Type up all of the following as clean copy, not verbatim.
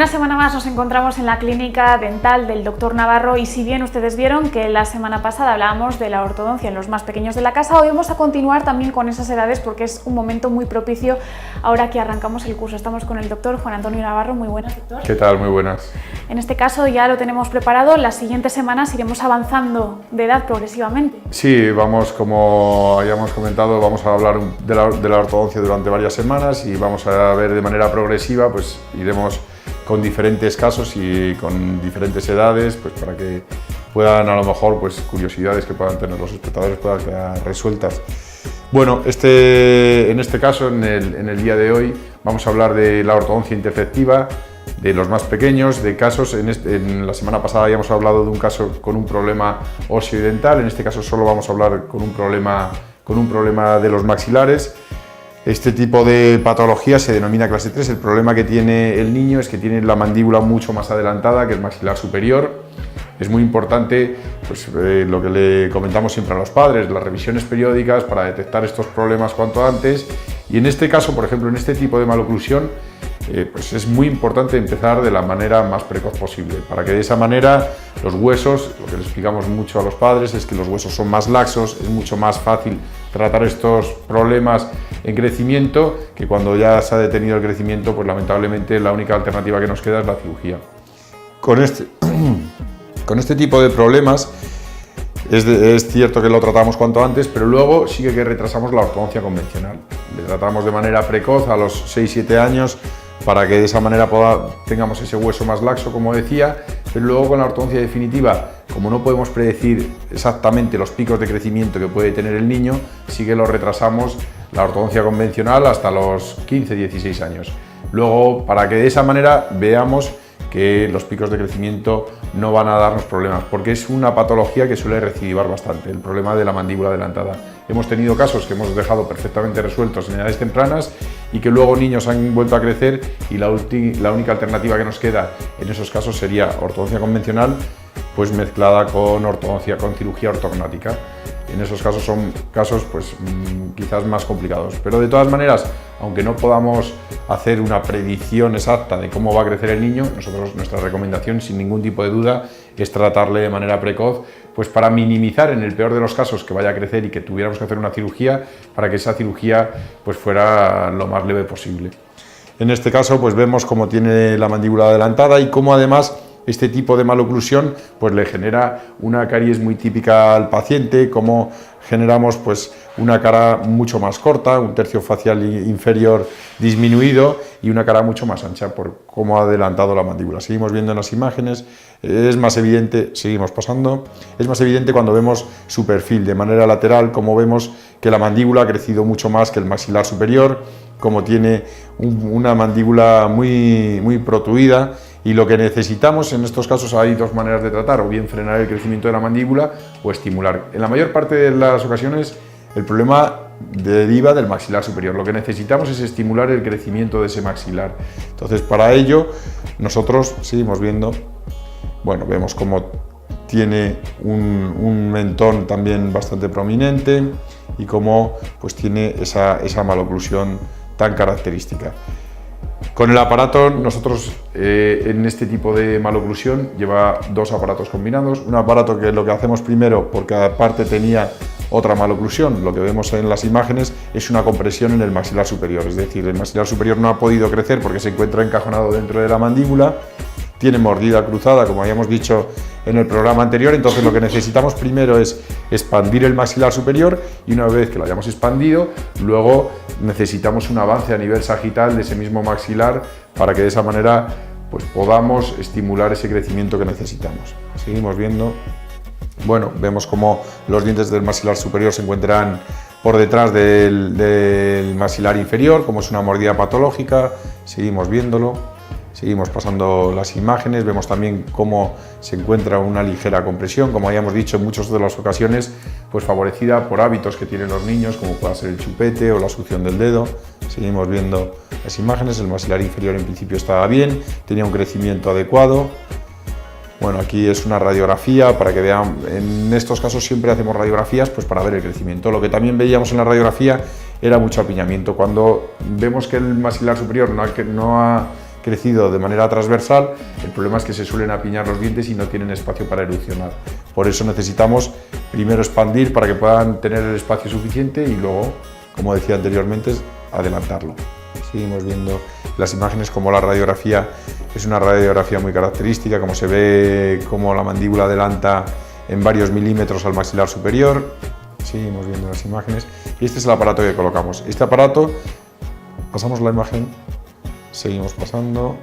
Una semana más nos encontramos en la clínica dental del Dr. Navarro y si bien ustedes vieron que la semana pasada hablábamos de la ortodoncia en los más pequeños de la casa, hoy vamos a continuar también con esas edades porque es un momento muy propicio ahora que arrancamos el curso. Estamos con el doctor Juan Antonio Navarro. Muy buenas, doctor. ¿Qué tal? Muy buenas. En este caso ya lo tenemos preparado. Las siguientes semanas iremos avanzando de edad progresivamente. Sí, vamos, como habíamos comentado, vamos a hablar de la ortodoncia durante varias semanas y vamos a ver de manera progresiva, pues iremos con diferentes casos y con diferentes edades, pues para que puedan, a lo mejor, pues curiosidades que puedan tener los espectadores puedan quedar resueltas. Bueno, en este caso, en el día de hoy, vamos a hablar de la ortodoncia interceptiva, de los más pequeños, de casos. En la semana pasada habíamos hablado de un caso con un problema óseo y dental. En este caso solo vamos a hablar con un problema de los maxilares. Este tipo de patología se denomina clase 3. El problema que tiene el niño es que tiene la mandíbula mucho más adelantada que el maxilar superior. Es muy importante, pues, lo que le comentamos siempre a los padres, las revisiones periódicas para detectar estos problemas cuanto antes. Y en este caso, por ejemplo, en este tipo de maloclusión, pues es muy importante empezar de la manera más precoz posible, para que de esa manera los huesos, lo que les explicamos mucho a los padres es que los huesos son más laxos, es mucho más fácil tratar estos problemas en crecimiento, que cuando ya se ha detenido el crecimiento, pues lamentablemente la única alternativa que nos queda es la cirugía. Con este tipo de problemas es cierto que lo tratamos cuanto antes, pero luego sí que retrasamos la ortodoncia convencional. Le tratamos de manera precoz a los 6-7 años para que de esa manera tengamos ese hueso más laxo, como decía, pero luego con la ortodoncia definitiva, como no podemos predecir exactamente los picos de crecimiento que puede tener el niño, sí que lo retrasamos la ortodoncia convencional hasta los 15-16 años. Luego, para que de esa manera veamos que los picos de crecimiento no van a darnos problemas, porque es una patología que suele recidivar bastante, el problema de la mandíbula adelantada. Hemos tenido casos que hemos dejado perfectamente resueltos en edades tempranas y que luego niños han vuelto a crecer y la única alternativa que nos queda en esos casos sería ortodoncia convencional, pues mezclada con cirugía ortognática. En esos casos son casos pues quizás más complicados, pero de todas maneras, aunque no podamos hacer una predicción exacta de cómo va a crecer el niño, nuestra recomendación sin ningún tipo de duda es tratarle de manera precoz, pues para minimizar en el peor de los casos que vaya a crecer y que tuviéramos que hacer una cirugía, para que esa cirugía pues fuera lo más leve posible. En este caso pues vemos cómo tiene la mandíbula adelantada y cómo además este tipo de maloclusión pues le genera una caries muy típica al paciente, como generamos pues una cara mucho más corta, un tercio facial inferior disminuido y una cara mucho más ancha por cómo ha adelantado la mandíbula. Seguimos viendo en las imágenes, es más evidente, seguimos pasando, es más evidente cuando vemos su perfil de manera lateral, como vemos que la mandíbula ha crecido mucho más que el maxilar superior, como tiene una mandíbula muy protuida. Y lo que necesitamos en estos casos, hay dos maneras de tratar, o bien frenar el crecimiento de la mandíbula o estimular. En la mayor parte de las ocasiones el problema deriva del maxilar superior. Lo que necesitamos es estimular el crecimiento de ese maxilar. Entonces, para ello, nosotros seguimos viendo, bueno, vemos cómo tiene un mentón también bastante prominente y cómo pues tiene esa maloclusión tan característica. Con el aparato, nosotros en este tipo de maloclusión lleva dos aparatos combinados. Un aparato que lo que hacemos primero, porque aparte tenía otra maloclusión, lo que vemos en las imágenes es una compresión en el maxilar superior, es decir, el maxilar superior no ha podido crecer porque se encuentra encajonado dentro de la mandíbula, tiene mordida cruzada, como habíamos dicho en el programa anterior, entonces lo que necesitamos primero es expandir el maxilar superior y una vez que lo hayamos expandido, luego necesitamos un avance a nivel sagital de ese mismo maxilar para que de esa manera pues, podamos estimular ese crecimiento que necesitamos. Seguimos viendo, bueno, vemos cómo los dientes del maxilar superior se encuentran por detrás del maxilar inferior, como es una mordida patológica, seguimos viéndolo. Seguimos pasando las imágenes, vemos también cómo se encuentra una ligera compresión, como habíamos dicho en muchas de las ocasiones, pues favorecida por hábitos que tienen los niños, como pueda ser el chupete o la succión del dedo. Seguimos viendo las imágenes, el maxilar inferior en principio estaba bien, tenía un crecimiento adecuado. Bueno, aquí es una radiografía para que vean, en estos casos siempre hacemos radiografías pues para ver el crecimiento. Lo que también veíamos en la radiografía era mucho apiñamiento. Cuando vemos que el maxilar superior no ha crecido de manera transversal, el problema es que se suelen apiñar los dientes y no tienen espacio para erupcionar. Por eso necesitamos primero expandir para que puedan tener el espacio suficiente y luego, como decía anteriormente, adelantarlo. Seguimos viendo las imágenes como la radiografía es una radiografía muy característica, como se ve como la mandíbula adelanta en varios milímetros al maxilar superior. Seguimos viendo las imágenes y este es el aparato que colocamos. Este aparato, pasamos la imagen, seguimos pasando.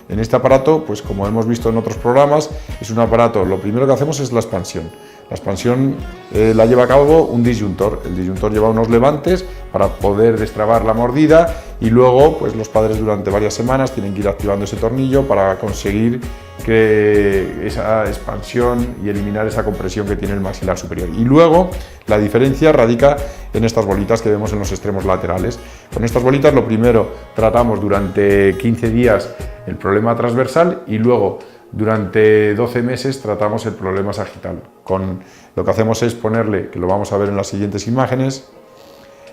En este aparato, pues como hemos visto en otros programas, es un aparato, lo primero que hacemos es la expansión. La expansión la lleva a cabo un disyuntor. El disyuntor lleva unos levantes para poder destrabar la mordida y luego pues los padres durante varias semanas tienen que ir activando ese tornillo para conseguir que esa expansión y eliminar esa compresión que tiene el maxilar superior. Y luego la diferencia radica en estas bolitas que vemos en los extremos laterales. Con estas bolitas lo primero tratamos durante 15 días el problema transversal y luego durante 12 meses tratamos el problema sagital. Lo que hacemos es ponerle, que lo vamos a ver en las siguientes imágenes,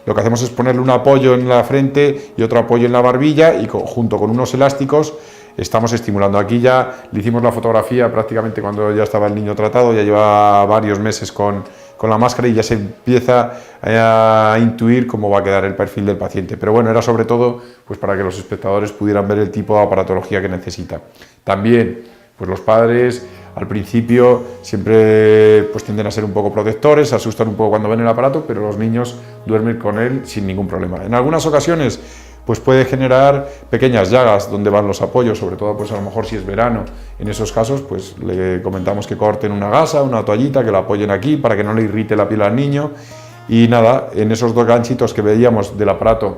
lo que hacemos es ponerle un apoyo en la frente y otro apoyo en la barbilla y junto con unos elásticos estamos estimulando. Aquí ya le hicimos la fotografía prácticamente cuando ya estaba el niño tratado, ya lleva varios meses con la máscara y ya se empieza a intuir cómo va a quedar el perfil del paciente. Pero bueno, era sobre todo pues para que los espectadores pudieran ver el tipo de aparatología que necesita. También pues los padres al principio siempre pues tienden a ser un poco protectores, se asustan un poco cuando ven el aparato, pero los niños duermen con él sin ningún problema. En algunas ocasiones pues puede generar pequeñas llagas donde van los apoyos, sobre todo pues a lo mejor si es verano. En esos casos pues le comentamos que corten una gasa, una toallita, que la apoyen aquí para que no le irrite la piel al niño. Y nada, en esos dos ganchitos que veíamos del aparato,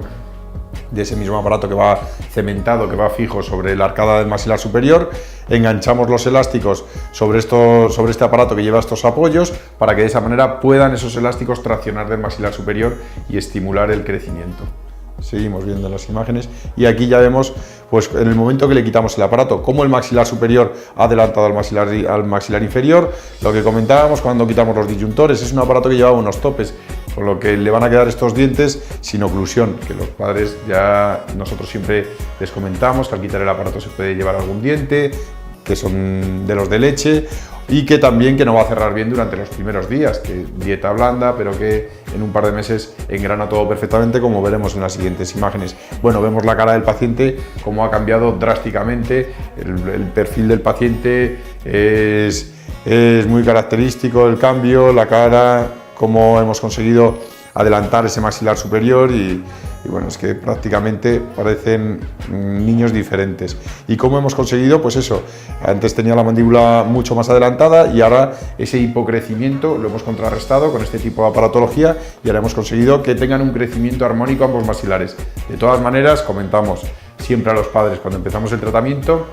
de ese mismo aparato que va cementado, que va fijo sobre la arcada del maxilar superior, enganchamos los elásticos sobre este aparato que lleva estos apoyos para que de esa manera puedan esos elásticos traccionar del maxilar superior y estimular el crecimiento. Seguimos viendo las imágenes y aquí ya vemos pues en el momento que le quitamos el aparato cómo el maxilar superior ha adelantado al maxilar inferior. Lo que comentábamos cuando quitamos los disyuntores, es un aparato que lleva unos topes, con lo que le van a quedar estos dientes sin oclusión, que los padres ya nosotros siempre les comentamos que al quitar el aparato se puede llevar algún diente, que son de los de leche, y que también que no va a cerrar bien durante los primeros días, que dieta blanda, pero que en un par de meses engrana todo perfectamente, como veremos en las siguientes imágenes. Bueno, vemos la cara del paciente, cómo ha cambiado drásticamente, el perfil del paciente es muy característico, el cambio, la cara, cómo hemos conseguido adelantar ese maxilar superior y bueno, es que prácticamente parecen niños diferentes. ¿Y cómo hemos conseguido? Pues eso, antes tenía la mandíbula mucho más adelantada y ahora ese hipocrecimiento lo hemos contrarrestado con este tipo de aparatología y ahora hemos conseguido que tengan un crecimiento armónico ambos maxilares. De todas maneras, comentamos siempre a los padres cuando empezamos el tratamiento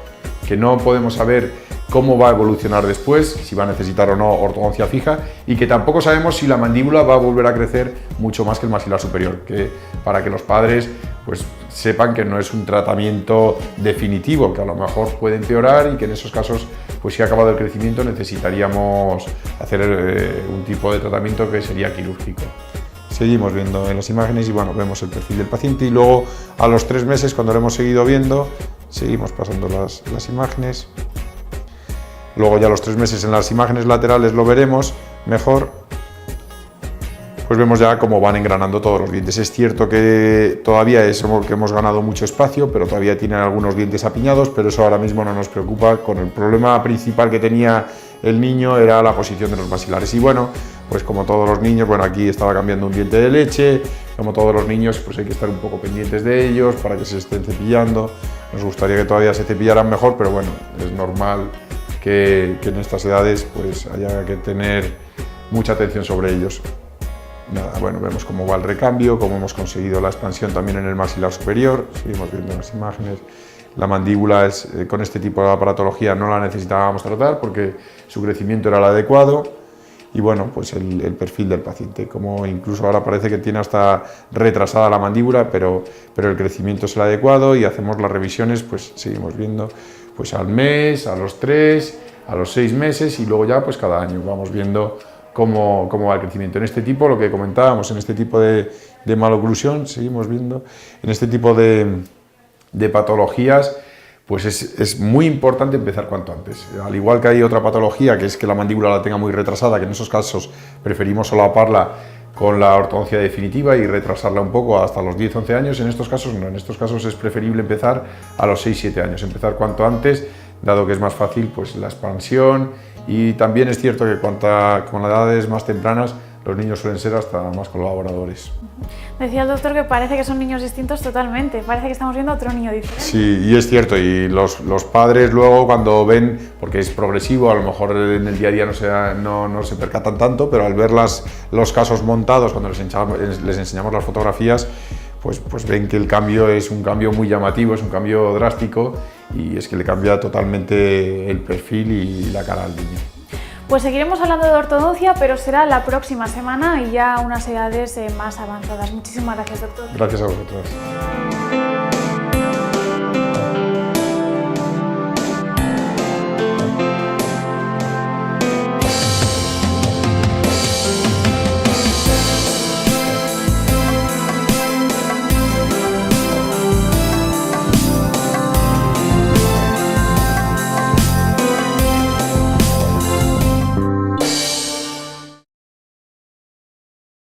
que no podemos saber cómo va a evolucionar después, si va a necesitar o no ortodoncia fija, y que tampoco sabemos si la mandíbula va a volver a crecer mucho más que el maxilar superior, que para que los padres pues sepan que no es un tratamiento definitivo, que a lo mejor puede empeorar y que en esos casos, pues si ha acabado el crecimiento, necesitaríamos hacer un tipo de tratamiento que sería quirúrgico. Seguimos viendo en las imágenes y bueno, vemos el perfil del paciente y luego a los 3 meses, cuando lo hemos seguido viendo, seguimos pasando las imágenes. Luego ya a los 3 meses en las imágenes laterales lo veremos mejor, pues vemos ya cómo van engranando todos los dientes. Es cierto que todavía que hemos ganado mucho espacio, pero todavía tienen algunos dientes apiñados, pero eso ahora mismo no nos preocupa. Con el problema principal que tenía el niño era la posición de los maxilares. Y bueno, pues como todos los niños, bueno, aquí estaba cambiando un diente de leche, como todos los niños, pues hay que estar un poco pendientes de ellos para que se estén cepillando. Nos gustaría que todavía se cepillaran mejor, pero bueno, es normal que en estas edades pues haya que tener mucha atención sobre ellos. Nada, bueno, vemos cómo va el recambio, cómo hemos conseguido la expansión también en el maxilar superior. Seguimos viendo las imágenes. La mandíbula con este tipo de aparatología no la necesitábamos tratar porque su crecimiento era el adecuado. Y bueno, pues el perfil del paciente, como incluso ahora parece que tiene hasta retrasada la mandíbula, pero el crecimiento es el adecuado y hacemos las revisiones, pues seguimos viendo pues al mes, a los 3, a los 6 meses y luego ya pues cada año vamos viendo cómo va el crecimiento. En este tipo, lo que comentábamos, en este tipo de maloclusión, seguimos viendo, en este tipo de de patologías, pues es muy importante empezar cuanto antes. Al igual que hay otra patología, que es que la mandíbula la tenga muy retrasada, que en esos casos preferimos solaparla con la ortodoncia definitiva y retrasarla un poco hasta los 10-11 años, en estos casos no, en estos casos es preferible empezar a los 6-7 años, empezar cuanto antes, dado que es más fácil pues, la expansión, y también es cierto que con las edades más tempranas los niños suelen ser hasta más colaboradores. Decía el doctor que parece que son niños distintos totalmente, parece que estamos viendo otro niño diferente. Sí, y es cierto, y los padres luego cuando ven, porque es progresivo, a lo mejor en el día a día no se percatan tanto, pero al ver los casos montados, cuando les enseñamos las fotografías, pues ven que el cambio es un cambio muy llamativo, es un cambio drástico, y es que le cambia totalmente el perfil y la cara al niño. Pues seguiremos hablando de ortodoncia, pero será la próxima semana y ya unas edades más avanzadas. Muchísimas gracias, doctor. Gracias a vosotros.